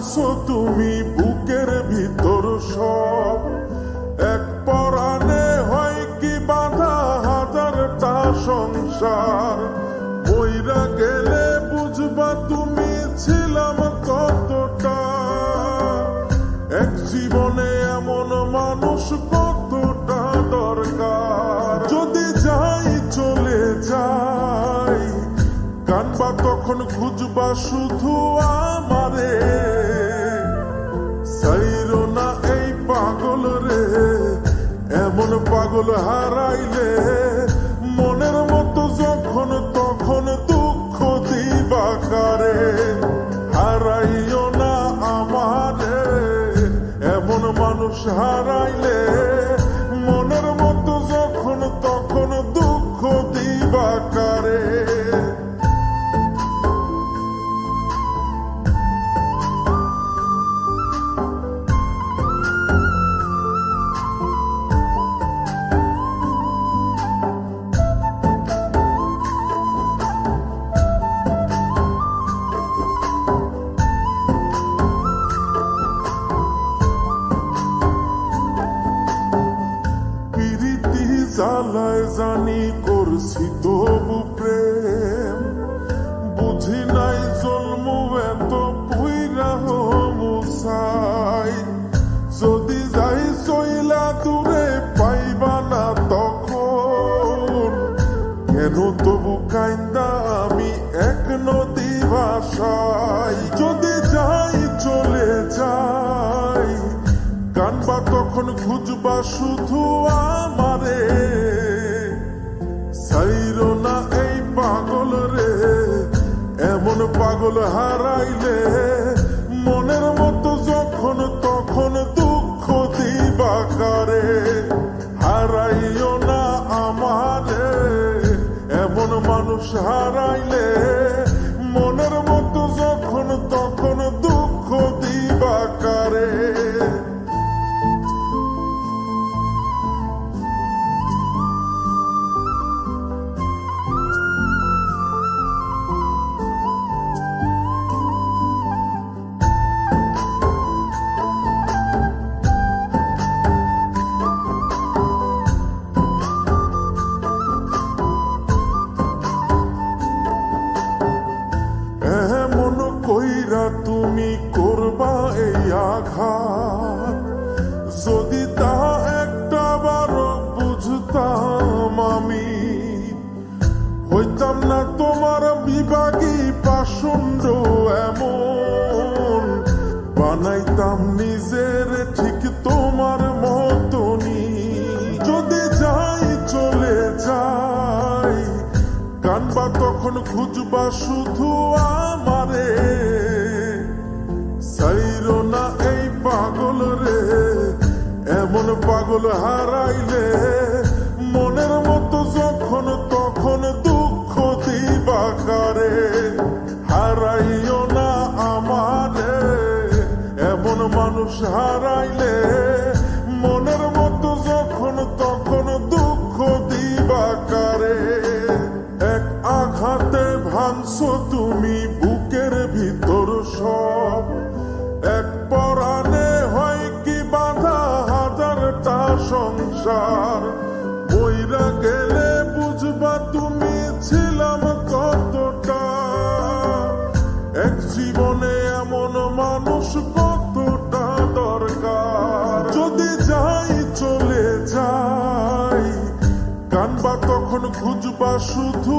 ভাঙছো তুমি বুকের ভিতর সব, এক পরাণে হয় কি বাঁধা হাজারটা সংসার। মইরা গেলে বুঝবা তুমি ছিলাম কতটা, এক জীবনে এমন মানুষ কতটা দরকার। যদি যাই চলে যাই কানবা তখন খুঁজবা শুধু আমারে, সাইরো না এই পাগল রে, এমন পাগল হারাইলে মনের মতো যখন তখন দুঃখ দিবা কারে। হারাইও না আমারে, এমন মানুষ হারাইলে মনের মতো যখন তখন দুঃখ দিবা কারে। জ্বালায় জানি করছি তবু প্রেম, বুঝি নাই জন্ম এত পুইরা মুসাই। যদি যাই চইলা দূরে পাইবা না তখন, কেন তবু কাইন্দা আমি এক নদী ভাষাই। যদি যাই চলে যাই কানবা তখন খুঁজবা শুধু আমারে, সাইরো না এই পাগল রে, এমন পাগল হারাইলে মনের মতো যখন তখন দুঃখ দিবা কারে। হারাইও না আমারে, এমন মানুষ হারাইলে মনের মতো যখন তখন দুঃখ দিবা কারে। এমন কইরা তুমি করবা এই আঘাত, যদি তা একটা বার বুঝতাম আমি, হইতাম না তোমার বিভাগী পাষণ্ড এমন, বানাইতাম নিজের ঠিক তোমার মতনই। যদি যাই চলে যাই কানবা তখন খুঁজবা শুধু আমারে, সাইরো না এই পাগল রে, এমন পাগল হারাইলে মনের মতো যখন তখন দুঃখ দিবা কারে। হারাইও না আমারে, এমন মানুষ হারাইলে মনের মতো যখন তখন দুঃখ দিবা কারে। এক আঘাতে ভাঙছো তুমি বুকের ভিতর সব, এক পরাণে হয় কি বাঁধা হাজারটা সংসার। মইরা গেলে বুঝবা তুমি ছিলাম কতটা, এক জীবনে এমন মানুষ কতটা দরকার। যদি যাই চলে যাই কানবা তখন খুঁজবা শুধু